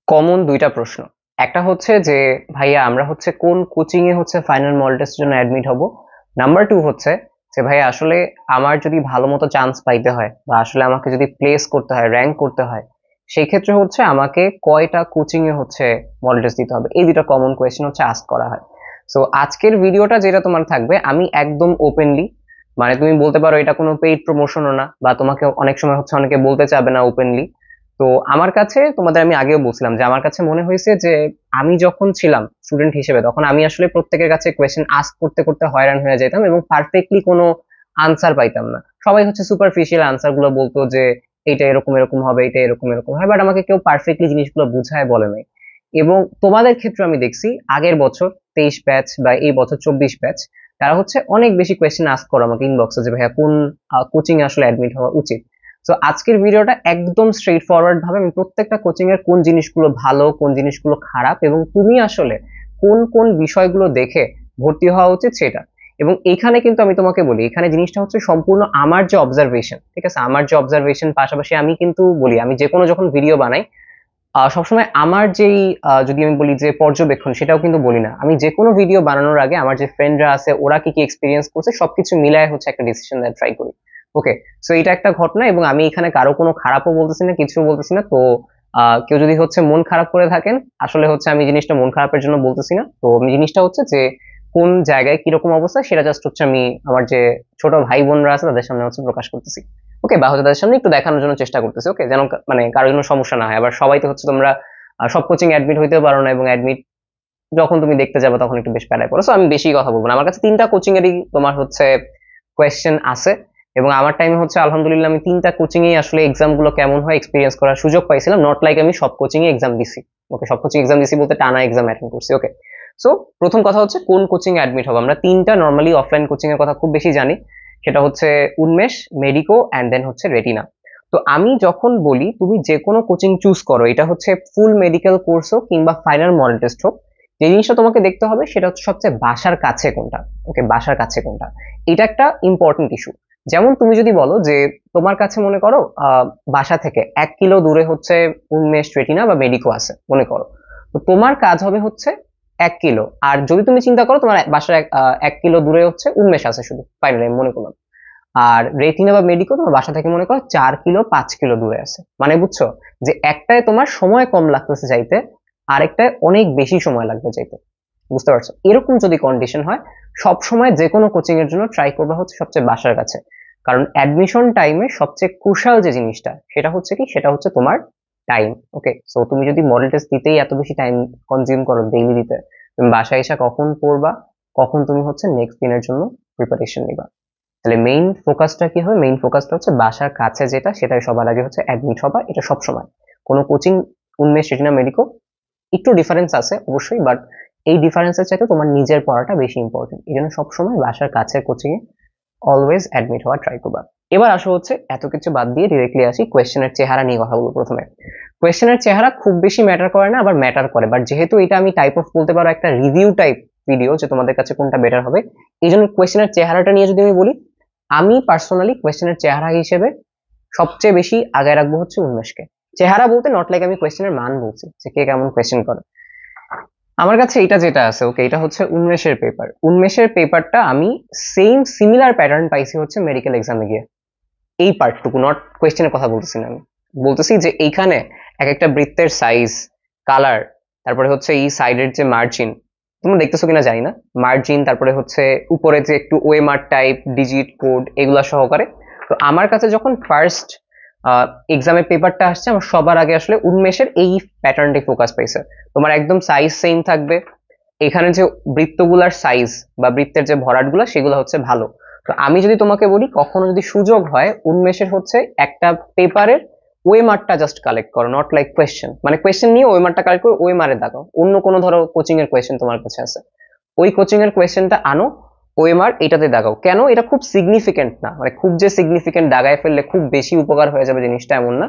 Common দুইটা প্রশ্ন। একটা হচ্ছে যে ভাইয়া আমরা হচ্ছে কোন কোচিং এ হচ্ছে ফাইনাল মডেল টেস্টের জন্য অ্যাডমিট হব। নাম্বার টু হচ্ছে যে ভাইয়া আসলে আমার যদি ভালো মতো চান্স পাইতে হয় বা আসলে আমাকে যদি প্লেস করতে হয়, র্যাঙ্ক করতে হয়, সেই ক্ষেত্রে হচ্ছে আমাকে কয়টা কোচিং এ হচ্ছে মডেল টেস্ট দিতে হবে, এই দুটো কমন কোয়েশ্চেন হচ্ছে আস্ক করা হয়। সো আজকের ভিডিওটা যেটা তোমার থাকবে, আমি একদম ওপেনলি, মানে তুমি বলতে পারো এটা কোনো পেইড প্রমোশনও না, বা তোমাকে অনেক সময় হচ্ছে অনেকে বলতে চাবে না ওপেনলি। তো আমার কাছে, তোমাদের আমি আগেও বলছিলাম যে আমার কাছে মনে হয়েছে যে আমি যখন ছিলাম স্টুডেন্ট হিসেবে, তখন আমি আসলে প্রত্যেকের কাছে কোয়েশ্চেন আস্ক করতে করতে হয়রান হয়ে যেতাম এবং পারফেক্টলি কোনো আনসার পাইতাম না। সবাই হচ্ছে সুপারফিশিয়াল আনসার গুলো বলতো যে এইটা এরকম এরকম হবে, এটা এরকম এরকম হয়, বাট আমাকে কেউ পারফেক্টলি জিনিসগুলো বুঝায় বলে নাই। এবং তোমাদের ক্ষেত্রে আমি দেখছি আগের বছর 23 ব্যাচ বা এই বছর 24 ব্যাচ, তারা হচ্ছে অনেক বেশি কোয়েশ্চেন আস্ক করো আমাকে ইনবক্সে যে ভাইয়া কোন কোচিং এ আসলে অ্যাডমিট হওয়া উচিত। তো আজকের ভিডিওটা একদম স্ট্রেট ফরওয়ার্ড ভাবে আমি প্রত্যেকটা কোচিং এর কোন জিনিসগুলো ভালো, কোন জিনিসগুলো খারাপ, এবং তুমি আসলে কোন কোন বিষয়গুলো দেখে ভর্তি হওয়া উচিত সেটা। এবং এখানে কিন্তু আমি তোমাকে বলি, এখানে জিনিসটা হচ্ছে সম্পূর্ণ আমার যে অবজারভেশন, ঠিক আছে, আমার যে অবজারভেশন, পাশাপাশি আমি কিন্তু বলি, আমি যে কোনো যখন ভিডিও বানাই সবসময় আমার যেই যদি আমি বলি যে পর্যবেক্ষণ, সেটাও কিন্তু বলি না। আমি যে কোনো ভিডিও বানানোর আগে আমার যে ফ্রেন্ডরা আছে ওরা কি কি এক্সপিরিয়েন্স করছে সবকিছু মিলায় হচ্ছে একটা ডিসিশন দেওয়ার ট্রাই করি। ওকে, সো এটা একটা ঘটনা, এবং আমি এখানে কারো কোনো খারাপও বলতেছি না, কিছু বলতেছি না। তো কেউ যদি হচ্ছে মন খারাপ করে থাকেন, আসলে হচ্ছে আমি জিনিসটা মন খারাপের জন্য বলতেছি না। তো আমি জিনিসটা হচ্ছে যে কোন জায়গায় কিরকম অবস্থা সেটা জাস্ট হচ্ছে আমি আমার যে ছোট ভাই বোনরা আছে তাদের সামনে হচ্ছে প্রকাশ করতেছি। ওকে, বা হচ্ছে তাদের সামনে একটু দেখানোর জন্য চেষ্টা করতেছি, ওকে, যেন মানে কারোর জন্য সমস্যা না হয়। আবার সবাই তো হচ্ছে তোমরা সব কোচিং অ্যাডমিট হইতেও পারো না, এবং অ্যাডমিট যখন তুমি দেখতে যাবে তখন একটু বেশ প্যারায় পড়ো। সো আমি বেশি কথা বলবো না, আমার কাছে তিনটা কোচিং এরই তোমার হচ্ছে কোয়েশ্চেন আছে। এবং আমার টাইমে হচ্ছে আলহামদুলিল্লাহ আমি তিনটা কোচিং এ আসলে এক্সাম গুলো কেমন হয় এক্সপিরিয়েন্স করার সুযোগ পাইছিলাম। নট লাইক আমি সব কোচিং এ এক্সাম দিছি। ওকে, সব কোচিং এক্সাম দিছি বলতে টানা এক্সাম অ্যাটেন্ড করছি। ওকে, সো প্রথম কথা হচ্ছে কোন কোচিং এ অ্যাডমিট হবে। আমরা তিনটা নর্মালি অফলাইন কোচিং এর কথা খুব বেশি জানি, সেটা হচ্ছে উন্মেষ, মেডিকো অ্যান্ড দেন হচ্ছে রেটিনা। তো আমি যখন বলি তুমি যে কোনো কোচিং চুজ করো, এটা হচ্ছে ফুল মেডিকেল কোর্স হোক কিংবা ফাইনাল মডেল টেস্ট হোক, যে জিনিসটা তোমাকে দেখতে হবে সেটা হচ্ছে সবচেয়ে বাসার কাছে কোনটা। ওকে, বাসার কাছে কোনটা, এটা একটা ইম্পর্টেন্ট ইস্যু। যেমন তুমি যদি বলো যে তোমার কাছে মনে করো বাসা থেকে 1 কিলো দূরে হচ্ছে উন্মেষ, রেটিনা বা মেডিকো আছে মনে করো, তো তোমার কাজ হবে হচ্ছে 1 কিলো। আর যদি তুমি চিন্তা করো তোমার বাসার 1 কিলো দূরে হচ্ছে উন্মেষ আছে শুধু, ফাইনালি মনে করলাম, আর রেটিনা বা মেডিকো তোমার বাসা থেকে মনে করো 4 কিলো 5 কিলো দূরে আছে, মানে বুঝছো যে একটায় তোমার সময় কম লাগতেছে যাইতে, আরেকটায় অনেক বেশি সময় লাগবে যাইতে। বুঝতে পারছো? এরকম যদি কন্ডিশন হয়, সব সময় যে কোনো কোচিং এর জন্য ট্রাই করবা হচ্ছে সবচেয়ে বাসার কাছে। কারণ অ্যাডমিশন টাইমে সবচেয়ে ক্রুশাল যে জিনিসটা সেটা হচ্ছে কি, সেটা হচ্ছে তোমার টাইম। ওকে, সো তুমি যদি মডেল টেস্ট দিতেই এত বেশি টাইম কনজিউম করো ডেইলি দিতে, তুমি বাসায় এসে কখন পড়বা, কখন তুমি হচ্ছে নেক্সট দিনের জন্য প্রিপারেশন নিবা? তাহলে মেইন ফোকাসটা কি হবে? মেইন ফোকাসটা হচ্ছে বাসার কাছে যেটা, সেটাই সবার আগে হচ্ছে অ্যাডমিট হবা। এটা সব সময় কোনো কোচিং, উন্মেষ, রেটিনা, মেডিকো, একটু ডিফারেন্স আছে অবশ্যই, বাট এই ডিফারেন্সের চাইতে তোমার নিজের পড়াটা বেশি ইম্পর্টেন্ট। এই জন্য সবসময় বাসার কাছের কোচিং এ অলওয়েজ অ্যাডমিট হওয়ার ট্রাই করবা। এবার আসো হচ্ছে এত কিছু বাদ দিয়ে ডিরেক্টলি আসি কোয়েশ্চেনের চেহারা নিয়ে কথা বলবো। প্রথমে কোয়েশ্চেনের চেহারা খুব বেশি ম্যাটার করে না, আবার ম্যাটার করে, বাট যেহেতু এটা আমি টাইপ অফ বলতে পারো একটা রিভিউ টাইপ ভিডিও যে তোমাদের কাছে কোনটা বেটার হবে, এই জন্য কোয়েশ্চেনের চেহারাটা নিয়ে যদি আমি বলি, আমি পার্সোনালি কোয়েশ্চেনের চেহারা হিসেবে সবচেয়ে বেশি আগায় রাখবো হচ্ছে উন্মেষকে। চেহারা বলতে নট লাইক আমি কোয়েশ্চেনের মান বলছি যে কে কেমন কোয়েশ্চেন করে। আমার কাছে এটা যেটা আছে, ওকে, এটা হচ্ছে উন্মেষের পেপার। উন্মেষের পেপারটা আমি সেম সিমিলার প্যাটার্ন পাইছি হচ্ছে মেডিকেল এক্সামে গিয়ে। এই পার্টটুকু, নট কোয়েশ্চেনের কথা বলতেছি না, আমি বলতেছি যে এইখানে এক একটা বৃত্তের সাইজ, কালার, তারপরে হচ্ছে এই সাইডের যে মার্জিন, তোমরা দেখতেছো কিনা জানি না, মার্জিন, তারপরে হচ্ছে উপরে যে একটু ওএমআর টাইপ ডিজিট কোড এগুলা সহকারে। তো আমার কাছে যখন ফার্স্ট এক্সামের পেপারটা আসছে, আমার সবার আগে আসলে উন্মেষের এই প্যাটার্নটি ফোকাস পাইছে। তোমার একদম সাইজ সেম থাকবে, এখানে যে বৃত্তগুলার সাইজ বা বৃত্তের যে ভরাটগুলো সেগুলো হচ্ছে ভালো। তো আমি যদি তোমাকে বলি কখনো যদি সুযোগ হয়, উন্মেষের হচ্ছে একটা পেপারের ওএমআরটা জাস্ট কালেক্ট করো, নট লাইক কোয়েশ্চেন, মানে কোয়েশ্চেন নিয়ে ওএমআরটা কালেক্ট করে ওএমআরে দাও। অন্য কোনো ধরো কোচিং এর কোয়েশ্চেন তোমার কাছে আছে, ওই কোচিং এর কোয়েশ্চেনটা আনো, ওএমআর এটাতে দাগাও। কেন? এটা খুব সিগনিফিকেন্ট না, মানে খুব যে সিগনিফিকেন্ট দাগায় ফেললে খুব বেশি উপকার হয়ে যাবে জিনিসটা এমন না,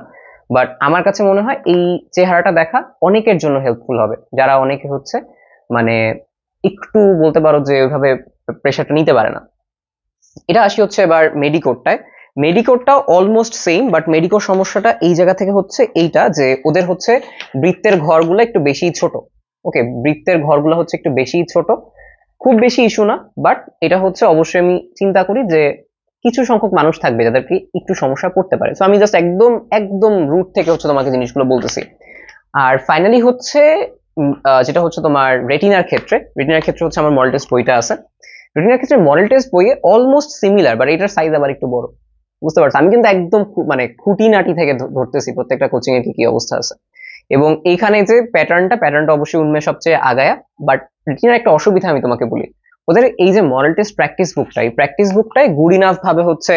বাট আমার কাছে মনে হয় এই চেহারাটা দেখা অনেকের জন্য হেল্পফুল হবে, যারা অনেকে হচ্ছে মানে একটু বলতে পারো যে ওইভাবে প্রেশারটা নিতে পারে না। এটা আসি হচ্ছে এবার মেডিকোডটায়। মেডিকোরটাও অলমোস্ট সেম, বাট মেডিকোর সমস্যাটা এই জায়গা থেকে হচ্ছে এইটা যে ওদের হচ্ছে বৃত্তের ঘরগুলো একটু বেশি ছোট। ওকে, বৃত্তের ঘরগুলো হচ্ছে একটু বেশি ছোট, খুব বেশি ইস্যু না, বাট এটা হচ্ছে অবশ্যই আমি চিন্তা করি যে কিছু সংখ্যক মানুষ থাকবে যাদেরকে একটু সমস্যা পড়তে পারে। তো আমি জাস্ট একদম একদম রুট থেকে হচ্ছে তোমাকে জিনিসগুলো বলতেছি। আর ফাইনালি হচ্ছে যেটা হচ্ছে তোমার রেটিনার ক্ষেত্রে হচ্ছে আমার মডেল টেস্ট বইটা আছে। রেটিনার ক্ষেত্রে মডেল টেস্ট বইয়ে অলমোস্ট সিমিলার, বাট এটার সাইজ আবার একটু বড়। বুঝতে পারছো, আমি কিন্তু একদম মানে খুঁটিনাটি থেকে ধরতেছি প্রত্যেকটা কোচিং এর কি কি অবস্থা আছে। এবং এইখানে যে প্যাটার্নটা অবশ্যই উন্মেষ সবচেয়ে আগায়া। বাট রেটিনার একটা অসুবিধা আমি তোমাকে বলি, ওদের এই যে মডেল টেস্ট প্র্যাকটিস বুকটাই গুড ইনাফ ভাবে হচ্ছে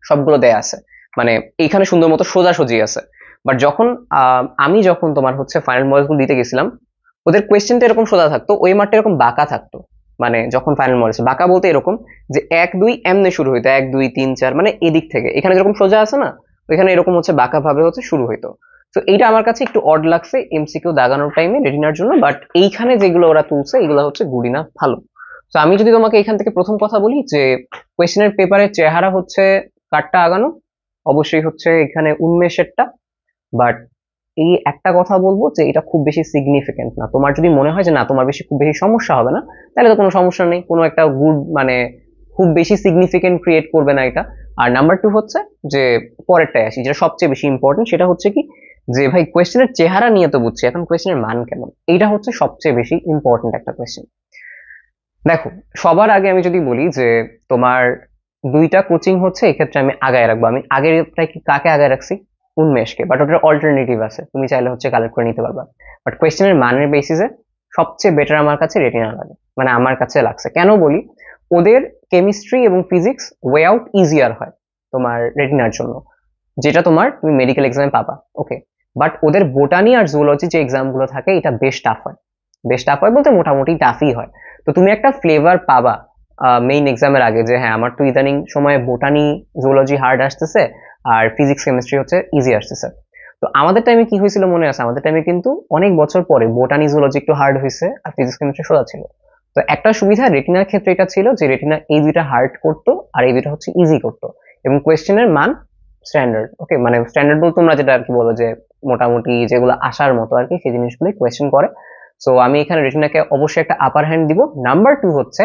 সবগুলো দেয়া আছে, মানে এইখানে সুন্দর মতো সোজাসুজি আছে। বাট আমি যখন তোমার হচ্ছে ফাইনাল মডেলস দিতে গেছিলাম, ওদের কোয়েশ্চেনটা এরকম সোজা থাকতো, ওই মাঠটা এরকম বাঁকা থাকতো। মানে যখন ফাইনাল মডেলস বাঁকা বলতে এরকম যে 1 2 এমনে শুরু হইতো, 1 2 3 4, মানে এদিক থেকে এখানে যেরকম সোজা আছে না, ওইখানে এরকম হচ্ছে বাঁকা ভাবে হচ্ছে শুরু হইতো। তো এইটা আমার কাছে একটু অড লাগছে এমসিকিউ দাগানোর টাইমে রেটিনার জন্য। বাট এইখানে যেগুলো ওরা তুলছে এগুলো হচ্ছে গুড ইনাফ, ভালো। তো আমি যদি তোমাকে এখান থেকে প্রথম কথা বলি যে কোয়েশ্চেনের পেপারের চেহারা হচ্ছে কারটা আগানো, অবশ্যই হচ্ছে এখানে উন্মেষেরটা। বাট এই একটা কথা বলবো যে এটা খুব বেশি সিগনিফিকেন্ট না। তোমার যদি মনে হয় যে না তোমার খুব বেশি সমস্যা হবে না, তাহলে তো কোনো সমস্যা নেই, কোনো একটা গুড মানে খুব বেশি সিগনিফিকেন্ট ক্রিয়েট করবে না এটা। আর নাম্বার 2 হচ্ছে যে পরেরটায় আসি, যেটা সবচেয়ে বেশি ইম্পর্টেন্ট, সেটা হচ্ছে কি যে ভাই কোয়েশ্চেনের চেহারা নিয়ে তো বুঝছি, এখন কোয়েশ্চেনের মান কেমন, এইটা হচ্ছে সবচেয়ে বেশি ইম্পর্টেন্ট একটা কোয়েশ্চেন। দেখো, সবার আগে আমি যদি বলি যে তোমার দুইটা কোচিং হচ্ছে এক্ষেত্রে আমি আগায় রাখবো। আমি আগের কাকে আগায় রাখছি? উন্মেষকে। বাট ওটার অল্টারনেটিভ আছে, তুমি চাইলে হচ্ছে কালেক্ট করে নিতে পারবা। বাট কোয়েশ্চেনের মানের বেসিসে সবচেয়ে বেটার আমার কাছে রেটিনা লাগে, মানে আমার কাছে লাগছে। কেন বলি, ওদের কেমিস্ট্রি এবং ফিজিক্স ওয়ে আউট ইজিয়ার হয় তোমার রেটিনার জন্য, যেটা তুমি মেডিকেল এক্সামে পাবা। ওকে, বাট ওদের বোটানি আর জুলজি যে এক্সাম গুলো থাকে এটা বেশ টাফ হয় বলতে মোটামুটি টাফই হয়। তো তুমি একটা ফ্লেভার পাবা মেইন এক্সামের আগে যে হ্যাঁ আমার তো ইদানিং সময়ে বোটানি জুলজি হার্ড আসতেছে আর ফিজিক্স কেমিস্ট্রি হচ্ছে ইজি আসতেছে। তো আমাদের টাইমে কি হয়েছিল মনে আছে? আমাদের টাইমে কিন্তু অনেক বছর পরে বোটানি জুলজি একটু হার্ড হয়েছে আর ফিজিক্স কেমিস্ট্রি সোজা ছিল। তো একটা সুবিধা রেটিনার ক্ষেত্রে এটা ছিল যে রেটিনা এই দুইটা হার্ড করতো আর এই দুইটা হচ্ছে ইজি করতো, এবং কোয়েশ্চেনের মান স্ট্যান্ডার্ড। ওকে, মানে স্ট্যান্ডার্ড বলতে তোমরা যেটা আর কি বলো যে মোটামুটি যেগুলো আসার মতো আর কি, সেই জিনিসগুলোই কোয়েশ্চেন করে। সো আমি এখানে রেটিনাকে অবশ্যই একটা আপার হ্যান্ড দিব। নাম্বার 2 হচ্ছে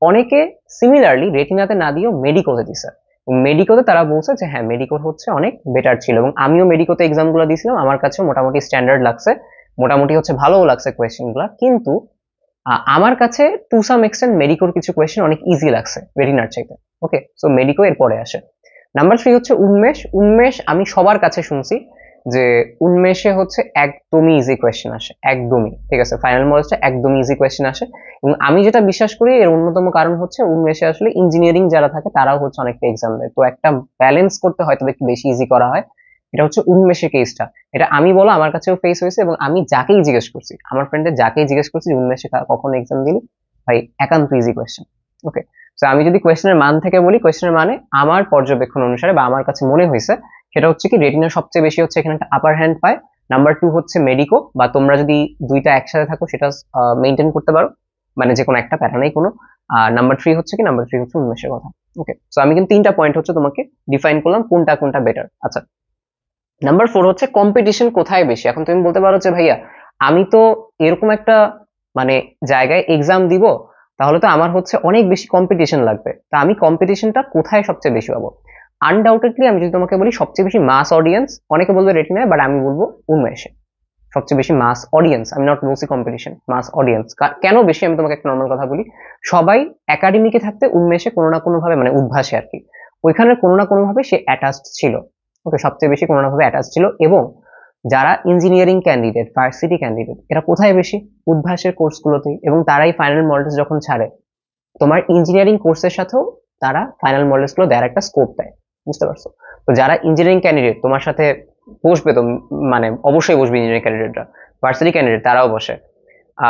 অনেকে সিমিলারলি রেটিনাতে না দিয়েও মেডিকোতে দিছে। মেডিকোতে তারা বলছে যে হ্যাঁ মেডিকোর হচ্ছে অনেক বেটার ছিল, এবং আমিও মেডিকোতে এক্সাম গুলো দিয়েছিলাম, আমার কাছে মোটামুটি স্ট্যান্ডার্ড লাগছে, মোটামুটি হচ্ছে ভালোও লাগছে কোয়েশ্চেন গুলা। কিন্তু আমার কাছে টু সাম এক্সটেন্ট মেডিকোর কিছু কোয়েশ্চেন অনেক ইজি লাগছে রেটিনার চাইতে। ওকে, সো মেডিকো এরপরে আসে। নাম্বার 3 হচ্ছে উন্মেষ আমি সবার কাছে শুনছি যে উন্মেষে হচ্ছে একদমই ইজি কোয়েশ্চেন আসে, একদমই ঠিক আছে, ফাইনাল মডেলসটা একদমই ইজি কোয়েশ্চেন আসে। এবং আমি যেটা বিশ্বাস করি এর অন্যতম কারণ হচ্ছে উন্মেষে আসলে ইঞ্জিনিয়ারিং যারা থাকে তারাও হচ্ছে অনেকটা এক্সাম দেয়, তো একটা ব্যালেন্স করতে হয় তবে একটু বেশি ইজি করা হয়। এটা হচ্ছে উন্মেষের কেসটা, এটা আমি বলো আমার কাছেও ফেস হয়েছে, এবং আমি যাকেই জিজ্ঞেস করছি, আমার ফ্রেন্ডের যাকেই জিজ্ঞেস করছি উন্মেষে কখন এক্সাম দিলি, ভাই একান্ত ইজি কোয়েশ্চেন। ওকে, তো আমি যদি কোয়েশ্চেনের মান থেকে বলি, কোয়েশ্চেনের মানে আমার পর্যবেক্ষণ অনুসারে বা আমার কাছে মনে হয়েছে সেটা হচ্ছে কি রেটিনা সবচেয়ে বেশি হচ্ছে এখানে একটা আপার হ্যান্ড পায়। নাম্বার 2 হচ্ছে মেডিকো, বা তোমরা যদি দুইটা একসাথে থাকো সেটা মেনটেন করতে পারো, মানে যে কোনো একটা প্যাটার্নেই কোনো। আর নাম্বার 3 হচ্ছে উন্মেষের কথা। ওকে, তো আমি কিন্তু 3টা পয়েন্ট হচ্ছে তোমাকে ডিফাইন করলাম কোনটা কোনটা বেটার। আচ্ছা, নাম্বার 4 হচ্ছে কম্পিটিশন কোথায় বেশি। এখন তুমি বলতে পারো যে ভাইয়া আমি তো এরকম একটা মানে জায়গায় এক্সাম দিব, তাহলে তো আমার হচ্ছে অনেক বেশি কম্পিটিশন লাগবে, তা আমি কম্পিটিশনটা কোথায় সবচেয়ে বেশি পাবো? আনডাউটেডলি আমি যদি তোমাকে বলি সবচেয়ে বেশি মাস অডিয়েন্স, অনেকে বলবে রেটিনায়, বাট আমি বলবো উন্মেষে সবচেয়ে বেশি মাস অডিয়েন্স। আমি নট বলছি কম্পিটিশন, মাস অডিয়েন্স। কেন বেশি আমি তোমাকে একটা নর্মাল কথা বলি, সবাই একাডেমিকে থাকতে উন্মেষে কোনো না কোনো ভাবে মানে উদ্ভাসে আর কি, ওইখানে কোনো না কোনো ভাবে সে অ্যাটাচড ছিল। ওকে, সবচেয়ে বেশি কোনো না ভাবে অ্যাটাচ ছিল। এবং যারা ইঞ্জিনিয়ারিং ক্যান্ডিডেট, ভার্সিটি ক্যান্ডিডেট, এরা কোথায় বেশি? উদ্ভাসের কোর্সগুলোতেই। এবং তারাই ফাইনাল মডেলস যখন ছাড়ে তোমার ইঞ্জিনিয়ারিং কোর্সের সাথেও তারা ফাইনাল মডেলস গুলো দেওয়ার একটা স্কোপ দেয়। বুঝতে পারছো? তো যারা ইঞ্জিনিয়ারিং ক্যান্ডিডেট তোমার সাথে বসবে, তো মানে অবশ্যই বসবে ইঞ্জিনিয়ারিং ক্যান্ডিডেটরা, ভার্সিটি ক্যান্ডিডেট তারাও বসে।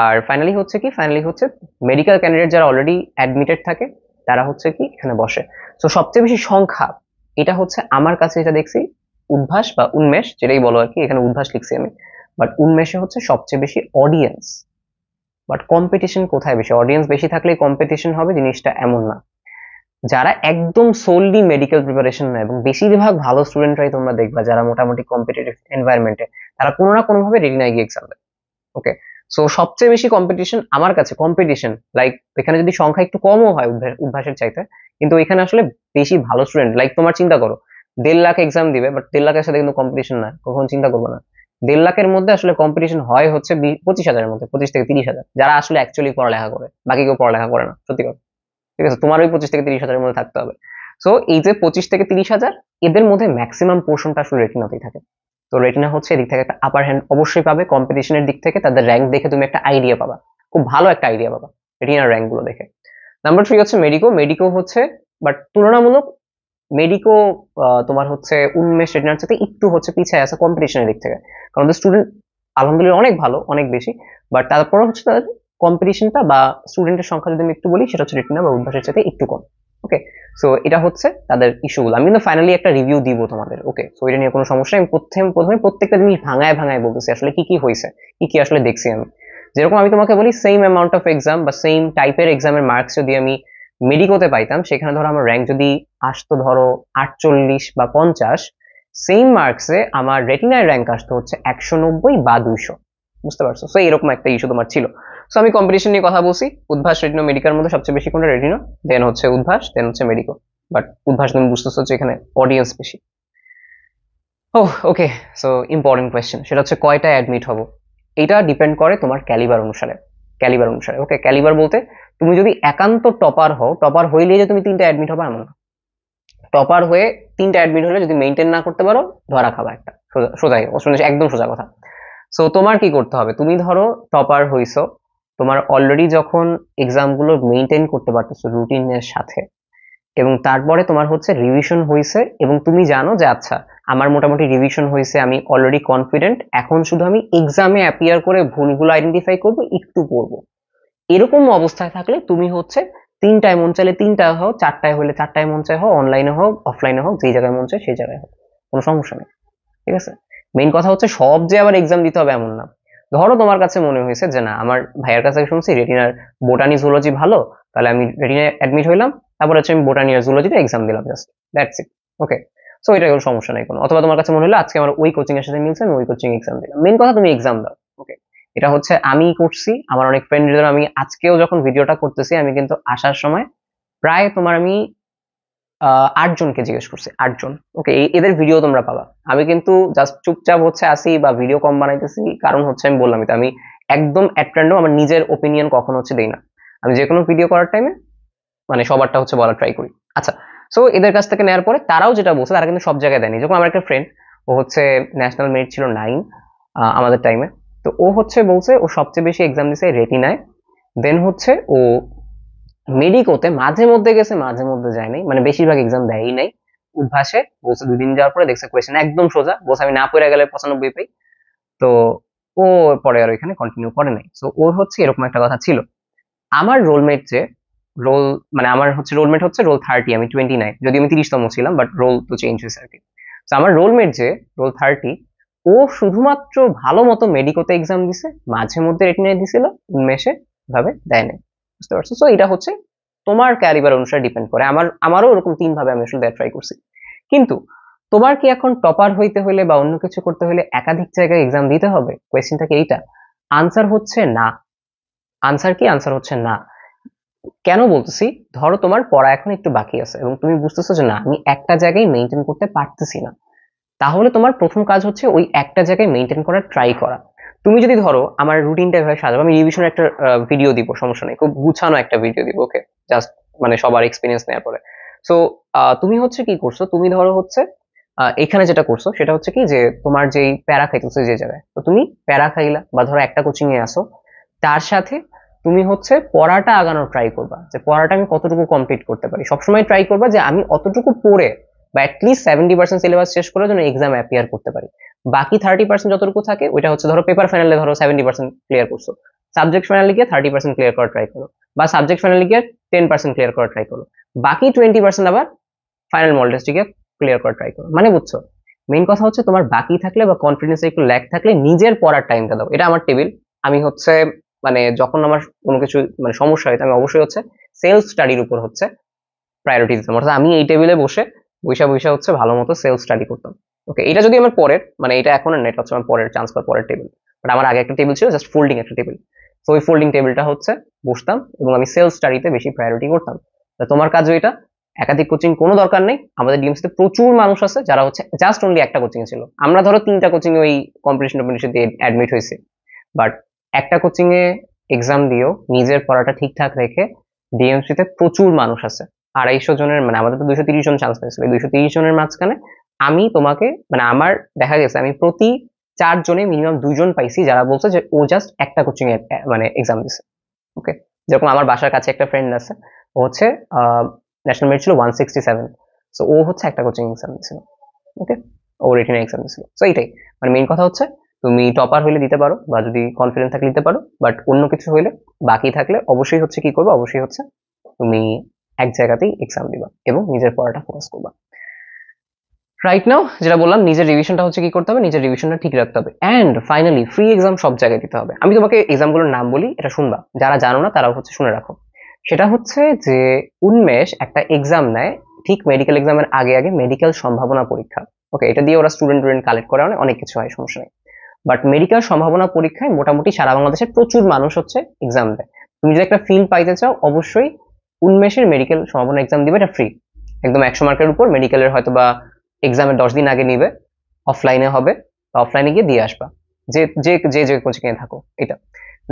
আর ফাইনালি হচ্ছে মেডিকেল ক্যান্ডিডেট যারা অলরেডি অ্যাডমিটেড থাকে তারা হচ্ছে কি এখানে বসে। তো সবচেয়ে বেশি সংখ্যা, এটা হচ্ছে আমার কাছে যেটা দেখছি উদ্ভাস বা উন্মেষ যেটাই বলো আর কি, এখানে উদ্ভাস লিখছি আমি, বাট উন্মেষে হচ্ছে সবচেয়ে বেশি অডিয়েন্স। বাট কম্পিটিশন কোথায় বেশি? অডিয়েন্স বেশি থাকলে কম্পিটিশন হবে জিনিসটা এমন না। যারা একদম সোললি মেডিকেল প্রিপারেশন নেয়, এবং বেশিরভাগ ভালো স্টুডেন্টরাই তোমরা দেখবা যারা মোটামুটি কম্পিটিটিভ এনভায়রনমেন্টে, তারা কোনো না কোনো ভাবে রেটিনায় গিয়ে এক্সাম দেয়। ওকে, সো সবচেয়ে বেশি কম্পিটিশন আমার কাছে, কম্পিটিশন লাইক এখানে যদি সংখ্যা একটু কমও হয় উদ্ভাসের চাইতে, কিন্তু এখানে আসলে বেশি ভালো স্টুডেন্ট, লাইক তোমার চিন্তা করো 1.5 লাখ এক্সাম দিবে, বাট 1.5 লাখের সাথে কিন্তু কম্পিটিশন না, কখন চিন্তা করবো না। 1.5 লাখের মধ্যে আসলে কম্পিটিশন হয় হচ্ছে 25,000-এর মধ্যে, 25 থেকে 30,000, যারা আসলে অ্যাকচুয়ালি পড়ালেখা করে, বাকি কেউ পড়ালেখা করে না, সত্যি কথা। ঠিক আছে, তোমার ওই 25 থেকে 30,000-এর মধ্যে থাকতে হবে। সো এই যে 25 থেকে 30,000, এদের মধ্যে ম্যাক্সিমাম পোর্শনটা আসলে রেটিনাতেই থাকে। তো রেটিনা হচ্ছে এদিক থেকে একটা আপার হ্যান্ড অবশ্যই পাবে, কম্পিটিশনের দিক থেকে তাদের র্যাঙ্ক দেখে তুমি একটা আইডিয়া পাবা, খুব ভালো একটা আইডিয়া পাবা রেটিনার র্যাঙ্ক গুলো দেখে। নাম্বার 3 হচ্ছে মেডিকো। মেডিকো হচ্ছে বাট তুলনামূলক মেডিকো তোমার হচ্ছে উন্মেষ রেটিনার সাথে একটু হচ্ছে পিছিয়ে আছে কম্পিটিশনের দিক থেকে, কারণ স্টুডেন্ট আলহামদুলিল্লাহ অনেক ভালো, অনেক বেশি, বাট তারপরে হচ্ছে তাদের কম্পিটিশনটা বা স্টুডেন্টের সংখ্যা যদি আমি একটু বলি, সেটা হচ্ছে রেটিনা বা উদ্ভাসের সাথে একটু কম। ওকে, সো এটা হচ্ছে তাদের ইস্যুগুলো। আমি কিন্তু ফাইনালি একটা রিভিউ দিব তোমাদের। ওকে, সো এটা নিয়ে কোনো সমস্যা নেই। আমি প্রথমে প্রত্যেকটা জিনিস ভাঙায় ভাঙায় বলতেছি আসলে কি কি হয়েছে, কি কি আসলে দেখছি আমি। যেরকম আমি তোমাকে বলি, সেম অ্যামাউন্ট অফ এক্সাম বা সেম টাইপের এক্সামের মার্কস যদি আমি মেডিকোতে পাইতাম, সেখানে ধরো আমার র্যাঙ্ক যদি আসতো ধরো 48 বা 50, সেম মার্কসে আমার রেটিনার র্যাঙ্ক আসতো হচ্ছে 190 বা 200। বুঝতে পারছো? সো এরকম একটা ইস্যু তোমার ছিল। সো আমি কম্পিটিশন নিয়ে কথা বলছি, উদ্ভাস রেটিনো মেডিকার মধ্যে সবচেয়ে বেশি কোনটা? রেটিনো, দেন হচ্ছে উদ্ভাস, দেন হচ্ছে মেডিকো। বাট উদ্ভাস তুমি বুঝতেছো যে এখানে অডিয়েন্স বেশি। ওকে, সো ইম্পর্টেন্ট কোয়েশ্চেন, সেটা হচ্ছে কয়টা অ্যাডমিট হবো। এটা ডিপেন্ড করে তোমার ক্যালিবার অনুসারে। ক্যালিবার অনুসারে, ওকে, ক্যালিবার বলতে তুমি যদি একান্ত টপার হও, টপার হইলে যে তুমি 3টা অ্যাডমিট হবে এমন না। টপার হয়ে 3টা অ্যাডমিট হলে যদি মেনটেন না করতে পারো, ধরা খাবা একটা, সোজা সোজাই, একদম সোজা কথা। সো তোমার কি করতে হবে, তুমি ধরো টপার হইছো, তোমার অলরেডি যখন এক্সাম গুলো মেনটেন করতে পারতেছো রুটিনের সাথে, এবং তারপরে তোমার হচ্ছে রিভিশন হয়েছে, এবং তুমি জানো যে আচ্ছা আমার মোটামুটি রিভিশন হয়েছে, আমি অলরেডি কনফিডেন্ট, এখন শুধু আমি এক্সামে অ্যাপিয়ার করে ভুলগুলো আইডেন্টিফাই করব, একটু পড়বো, এরকম অবস্থায় থাকলে তুমি হচ্ছে 3টায় মন চাইলে 3টায় হও, 4টায় হলে 4টায় মন চাই হও, অনলাইনে হোক অফলাইনে হোক, যেই জায়গায় মন চায় সেই জায়গায় হোক, কোনো সমস্যা নেই। ঠিক আছে, মেইন কথা হচ্ছে সব যে আবার এক্সাম দিতে হবে এমন না। ধরো তোমার কাছে মনে হয়েছে যে না, আমার ভাইয়ের কাছে শুনছি রেটিনার বোটানি জুলজি ভালো, তাহলে আমি রেটিনায় অ্যাডমিট হইলাম, তারপর হচ্ছে আমি বোটানি আর জুলজিতে এক্সাম দিলাম, just that's it. Okay, so এটা কোনো সমস্যা নেই কোনো। অথবা তোমার কাছে মনে হলো আজকে আমার ওই কোচিং এর সাথে মিলছে, আমি ওই কোচিং এক্সাম দিলাম, মেইন কথা তুমি এক্সাম দাও। ওকে, এটা হচ্ছে আমি করছি, আমার অনেক ফ্রেন্ডদের, আমি আজকেও যখন ভিডিওটা করতেছি, আমি কিন্তু আসার সময় প্রায় তোমার আমি 8 জনকে জিজ্ঞেস করছি, 8 জন। ওকে, এদের ভিডিও তোমরা পাবা। আমি কিন্তু জাস্ট চুপচাপ হচ্ছে আসি বা ভিডিও কম বানাইতেছি, কারণ হচ্ছে আমি বললাম তো, আমি একদম অ্যাট র্যান্ডম আমার নিজের ওপিনিয়ন কখনো হচ্ছে দেই না। আমি যে কোনো ভিডিও করার টাইমে মানে সবারটা হচ্ছে বলার ট্রাই করি। আচ্ছা, সো এদের কাছ থেকে নেওয়ার পরে তারাও যেটা বলছে, তারা কিন্তু সব জায়গায় দেয়নি। যখন আমার একটা ফ্রেন্ড, ও হচ্ছে ন্যাশনাল মেরিট ছিল 9 আমাদের টাইমে, তো ও হচ্ছে বলছে ও সবচেয়ে বেশি এক্সাম দিছে রেটিনায়, দেন হচ্ছে ও মেডিকোতে মাঝে মধ্যে গেছে, মাঝে মধ্যে যায়নি, মানে বেশিরভাগ এক্সাম দেয়ই নাই। উদ্ভাসে বলছে 2 দিন যাওয়ার পরে দেখছে কোয়েশ্চেন একদম সোজা, বলছে আমি না পড়ে গেলে 95 পাই। তো ও পরে আর এখানে কন্টিনিউ করে নাই। তো ওর হচ্ছে এরকম একটা কথা ছিল। আমার রোলমেট যে রোল, মানে আমার হচ্ছে রোলমেট হচ্ছে রোল 30, আমি 29, যদি আমি 30তম ছিলাম, বাট রোল তো চেঞ্জ হয়েছে আর কি। তো আমার রোলমেট যে রোল 30, ও শুধুমাত্র ভালো মতো মেডিকোতে এক্সাম দিছে, মাঝে মধ্যে রেটিনায় দিছিল, উন্মেষে ভাবে দেয় নাই। বুঝতে পারছো? সো এটা হচ্ছে তোমার ক্যালিবার অনুসারে ডিপেন্ড করে। আমারও ওরকম 3 ভাবে আমি আসলে ট্রাই করছি। কিন্তু তোমার কি এখন টপার হইতে হলে বা অন্য কিছু করতে হলে একাধিক জায়গায় এক্সাম দিতে হবে? কোয়েশ্চেনটা কি এইটা? আনসার হচ্ছে না। আনসার কি? আনসার হচ্ছে না। কেন বলতেছি? ধরো তোমার পড়া এখন একটু বাকি আছে, এবং তুমি বুঝতেছো যে না, আমি একটা জায়গায় মেনটেন করতে পারতেছি না, তাহলে তোমার প্রথম কাজ হচ্ছে ওই একটা জায়গায় মেনটেন করার ট্রাই করা। তুমি যদি ধরো আমার রুটিনটা এভাবে সাজাবো, আমি রিভিশনের একটা ভিডিও দিব, সমস্যা নেই, খুব গুছানো একটা ভিডিও দিব। ওকে, জাস্ট মানে সবার এক্সপিরিয়েন্স নেওয়ার পরে। সো তুমি হচ্ছে কি করছো, তুমি ধরো হচ্ছে এখানে যেটা করছো সেটা হচ্ছে কি, যে তোমার যেই প্যারা খাইতেছো যে জায়গায়, তো তুমি প্যারা খাইলা, বা ধরো একটা কোচিং এ আসো, তার সাথে তুমি হচ্ছে পড়াটা আগানোর ট্রাই করবা, যে পড়াটা আমি কতটুকু কমপ্লিট করতে পারি। সবসময় ট্রাই করবা যে আমি অতটুকু পড়ে বা অ্যাটলিস্ট 70% সিলেবাস শেষ করে যেন এক্সাম অ্যাপিয়ার করতে পারি। বাকি 30% যতটুকু থাকে ওইটা হচ্ছে ধরো পেপার ফাইনালে ধরো 70% ক্লিয়ার করছো, সাবজেক্ট ফাইনালে গিয়ে 30% ক্লিয়ার করার ট্রাই করো, বা সাবজেক্ট ফাইনালে গিয়ে 10% ক্লিয়ার করার ট্রাই করো, বাকি 20% আবার ফাইনাল মডেল টেস্টে গিয়ে ক্লিয়ার করার ট্রাই করো। মানে বুঝছো? মেইন কথা হচ্ছে তোমার বাকি থাকলে বা কনফিডেন্সে একটু ল্যাক থাকলে নিজের পড়ার টাইমটা দাও। এটা আমার টেবিল। আমি হচ্ছে মানে যখন আমার কোনো কিছু মানে সমস্যা হয়, আমি অবশ্যই হচ্ছে সেলফ স্টাডির উপর হচ্ছে প্রায়োরিটি দিতাম, অর্থাৎ আমি এই টেবিলে বসে বৈশা হচ্ছে ভালো মতো সেলফ স্টাডি করতাম। ওকে, এটা যদি আমার পরের, মানে এটা এখন না, এটা হচ্ছে আমার পরের চান্স বা পরের টেবিল, বাট আমার আগে একটা টেবিল ছিল জাস্ট ফোল্ডিং একটা টেবিল। তো ওই ফোল্ডিং টেবিলটা হচ্ছে বসতাম এবং আমি সেলফ স্টাডিতে বেশি প্রায়োরিটি করতাম। তো তোমার কাজও এটা, একাধিক কোচিং কোনো দরকার নেই। আমাদের ডিএমসিতে প্রচুর মানুষ আছে যারা হচ্ছে জাস্ট অনলি একটা কোচিং এ ছিল। আমরা ধরো 3টা কোচিং এ ওই কম্পিটিশন দিয়ে অ্যাডমিট হয়েছে, বাট একটা কোচিং এ এক্সাম দিয়েও নিজের পড়াটা ঠিকঠাক রেখে ডিএমসি তে প্রচুর মানুষ আছে। 250 জনের, মানে আমাদের তো 230 জন চান্স পেয়েছিল, 230 জনের মাঝখানে আমি তোমাকে, মানে আমার দেখা গেছে আমি প্রতি 4 জনে মিনিমাম 2 জন পাইছি যারা বলছে যে ও জাস্ট একটা কোচিং এ মানে এক্সাম দিছে। ওকে, যেরকম আমার বাসার কাছে একটা ফ্রেন্ড আছে, ও হচ্ছে ন্যাশনাল মেরিট ছিল 167, সো ও হচ্ছে একটা কোচিং এক্সাম দিছিল। ওকে, ও রেটিনা এক্সাম দিছিল। সো এইটাই, মানে মেইন কথা হচ্ছে তুমি টপার হইলে দিতে পারো, বা যদি কনফিডেন্স থাকলে দিতে পারো, বাট অন্য কিছু হইলে, বাকি থাকলে অবশ্যই হচ্ছে কি করবে, অবশ্যই হচ্ছে তুমি এক জায়গাতেই এক্সাম দিবা এবং নিজের পড়াটা ফোকাস করবা। রাইট নাও যেটা বললাম, নিজের রিভিশনটা হচ্ছে কি করতে হবে, নিজের রিভিশনটা ঠিক রাখতে হবে। অ্যান্ড ফাইনালি ফ্রি এক্সাম সব জায়গায় দিতে হবে। আমি তোমাকে এক্সামগুলোর নাম বলি, এটা শুনবা, যারা জানো না তারাও হচ্ছে শুনে রাখো। সেটা হচ্ছে যে উন্মেষ একটা এক্সাম নেয় ঠিক মেডিকেল এক্সামের আগে আগে, মেডিকেল সম্ভাবনা পরীক্ষা। ওকে, এটা দিয়ে ওরা স্টুডেন্ট কালেক্ট করে, অনেক কিছু হয়, সমস্যা নেই। বাট মেডিকেল সম্ভাবনা পরীক্ষায় মোটামুটি সারা বাংলাদেশে প্রচুর মানুষ হচ্ছে এক্সাম দেয়। তুমি যদি একটা ফিল পাইতে চাও, অবশ্যই উন্মেষের মেডিকেল সম্ভাবনা এক্সাম দিবে, এটা ফ্রি, একদম 100 মার্কের উপর। মেডিকেলের হয়তো বা এক্সামের 10 দিন আগে নিবে, অফলাইনে হবে, বা অফলাইনে গিয়ে দিয়ে আসবা, যে যে যে যে কোচিং এ থাকো। এটা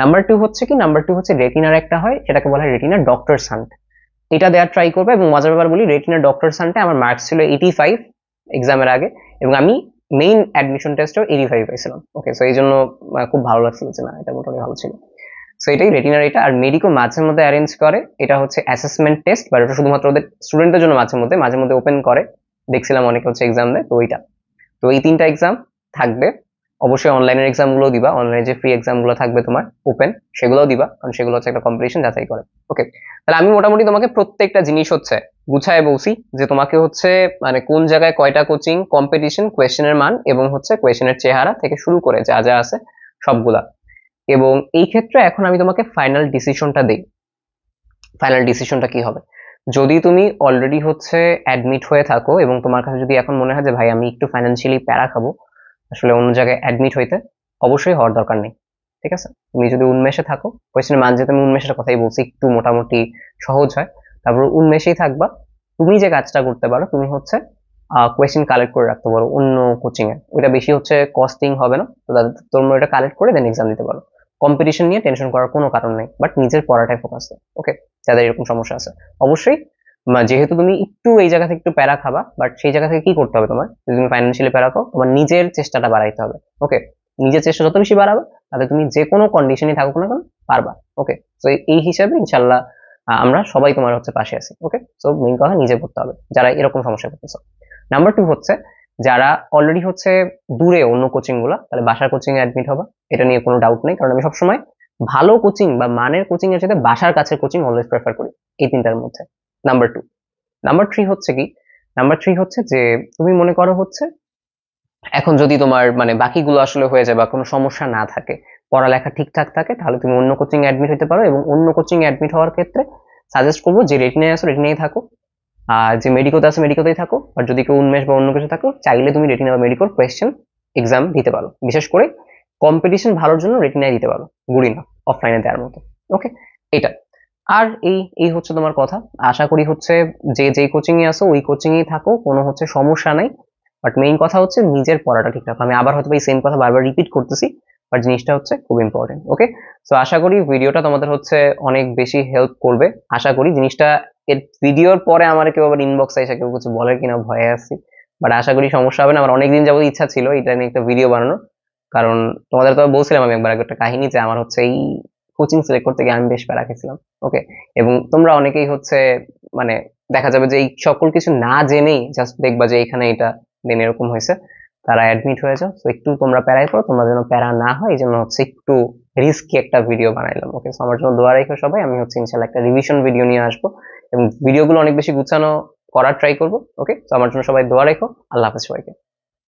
নাম্বার 2 হচ্ছে কি, নাম্বার 2 হচ্ছে রেটিনার একটা হয়, সেটাকে বলা হয় রেটিনা ডক্টর সান্ট। এটা দেওয়ার ট্রাই করবে। এবং মজার ব্যাপার বলি, রেটিনা ডক্টর সান্টে আমার মার্কস ছিল 85 এক্সামের আগে, এবং আমি মেইন অ্যাডমিশন টেস্টেও 85 পাইছিলাম। ওকে, সো এই জন্য খুব ভালো লাগছিল যে না, এটা মোটামুটি ভালো ছিল। সো এটাই রেটিনার এটা। আর মেডিকো মাঝে মধ্যে অ্যারেঞ্জ করে, এটা হচ্ছে অ্যাসেসমেন্ট টেস্ট, বা এটা শুধুমাত্র ওদের স্টুডেন্টদের জন্য মাঝে মধ্যে ওপেন করে, দেখছিলাম অনেকে হচ্ছে এক্সাম দেয়। তো ওইটা, তো এই 3টা এক্সাম থাকবে। অবশ্যই অনলাইনের এক্সাম গুলো দিবা, অনলাইনে যে ফ্রি এক্সাম গুলো থাকবে তোমার ওপেন, সেগুলোও দিবা, কারণ সেগুলো হচ্ছে একটা কম্পিটিশন যাচাই করে। ওকে, তাহলে আমি মোটামুটি তোমাকে প্রত্যেকটা জিনিস হচ্ছে গুছায় বলছি, যে তোমাকে হচ্ছে মানে কোন জায়গায় কয়টা কোচিং, কম্পিটিশন, কোয়েশ্চেনের মান, এবং হচ্ছে কোয়েশ্চেনের চেহারা থেকে শুরু করে যা যা আছে সবগুলা। এবং এই ক্ষেত্রে এখন আমি তোমাকে ফাইনাল ডিসিশনটা দেই। ফাইনাল ডিসিশনটা কি হবে, যদি তুমি অলরেডি হচ্ছে অ্যাডমিট হয়ে থাকো এবং তোমার কাছে যদি এখন মনে হয় যে ভাই আমি একটু ফাইন্যান্সিয়ালি প্যারা খাবো আসলে অন্য জায়গায় অ্যাডমিট হইতে, অবশ্যই হওয়ার দরকার নেই। ঠিক আছে, তুমি যদি উন্মেষে থাকো, কোয়েশ্চেনের মান যেহেতু আমি উন্মেষের কথাই বলছি, একটু মোটামুটি সহজ হয়, তারপর উন্মেষেই থাকবা। তুমি যে কাজটা করতে পারো, তুমি হচ্ছে কোয়েশ্চেন কালেক্ট করে রাখতে পারো অন্য কোচিং এ, ওইটা বেশি হচ্ছে কস্টিং হবে না, তো তোমরা ওটা কালেক্ট করে দেন এক্সাম দিতে পারো। কম্পিটিশন নিয়ে টেনশন করার কোনো কারণ নেই, বাট নিজের পড়াটাই ফোকাস দাও। ওকে, যাদের এরকম সমস্যা আছে অবশ্যই, যেহেতু তুমি একটু এই জায়গা থেকে একটু প্যারা খাবা, বাট সেই জায়গা থেকে কি করতে হবে তোমার, যদি তুমি ফাইন্যান্সিয়ালি প্যারা খাও, তোমার নিজের চেষ্টাটা বাড়াইতে হবে। ওকে, নিজের চেষ্টা যত বেশি বাড়াবে, তাহলে তুমি যে কোনো কন্ডিশনে থাকুক না কেন পারবা। ওকে, তো এই হিসাবে ইনশাল্লাহ আমরা সবাই তোমার হচ্ছে পাশে আছি। ওকে, সো মেইন কথা নিজে পড়তে হবে যারা এরকম সমস্যা করতেছো। নাম্বার 2 হচ্ছে যারা অলরেডি হচ্ছে দূরে অন্য কোচিং গুলা, তাহলে বাসার কোচিং এ অ্যাডমিট হবা, এটা নিয়ে কোনো ডাউট নেই, কারণ আমি সবসময় ভালো কোচিং বা মানের কোচিং এর সাথে বাসার কাছের কোচিং অলওয়েজ প্রেফার করি এই 3টার মধ্যে। নাম্বার 2। নাম্বার 3 হচ্ছে কি, নাম্বার 3 হচ্ছে যে তুমি মনে করো হচ্ছে এখন যদি তোমার মানে বাকিগুলো আসলে হয়ে যায় বা কোনো সমস্যা না থাকে, পড়ালেখা ঠিকঠাক থাকে, তাহলে তুমি অন্য কোচিং এ অ্যাডমিট হতে পারো। এবং অন্য কোচিং এ অ্যাডমিট হওয়ার ক্ষেত্রে সাজেস্ট করবো যে রেটিনায় আছো রেটিনায় থাকো, আর যে মেডিকোতে আছে মেডিকোতেই থাকো। আর যদি কেউ উন্মেষ বা অন্য কিছু থাকো, চাইলে তুমি রেটিনা বা মেডিকোর কোয়েশ্চেন এক্সাম দিতে পারো। বিশেষ করে কম্পিটিশন ভালোর জন্য রেটিনায় দিতে পারো, গুড ইনাফ অফলাইনে দেওয়ার মতো। ওকে, এটা। আর এই এই হচ্ছে তোমার কথা। আশা করি হচ্ছে যে যেই কোচিং এ আসো ওই কোচিং এ থাকো, কোনো হচ্ছে সমস্যা নাই। বাট মেইন কথা হচ্ছে নিজের পড়াটা ঠিক রাখো। আমি আবার হয়তো এই সেম কথা বারবার রিপিট করতেছি, বাট জিনিসটা হচ্ছে খুব ইম্পর্টেন্ট। ওকে, সো আশা করি ভিডিওটা তোমাদের হচ্ছে অনেক বেশি হেল্প করবে। আশা করি জিনিসটা, এর ভিডিওর পরে আমার কেউ আবার ইনবক্সে এসে কেউ কিছু বলে কিনা ভয়ে আসছি, বাট আশা করি সমস্যা হবে না। আমার অনেকদিন যাবত ইচ্ছা ছিল এটা নিয়ে একটা ভিডিও বানানোর, কারণ তোমাদের তো বলছিলাম আমি একবার একটা কাহিনী, যে আমার হচ্ছে এই কোচিং সিলেক্ট করতে গিয়ে আমি বেশ প্যারা খেয়েছিলাম। ওকে, এবং তোমরা অনেকেই হচ্ছে মানে দেখা যাবে যে এই সকল কিছু না জেনেই জাস্ট দেখবা যে এখানে এটা দেন এরকম হয়েছে, তারা অ্যাডমিট হয়ে যাও। তো একটু তোমরা প্যারাই পড়ো, তোমরা যেন প্যারা না হয় এই জন্য হচ্ছে একটু রিস্কি একটা ভিডিও বানাইলাম। ওকে, সো আমার জন্য দোয়া রেখো সবাই। আমি হচ্ছে ইনশাল্লাহ একটা রিভিশন ভিডিও নিয়ে আসবো এবং ভিডিওগুলো অনেক বেশি গুছানো করার ট্রাই করবো। ওকে, তো আমার জন্য সবাই দোয়া রেখো। আল্লাহ হাফেজ সবাইকে।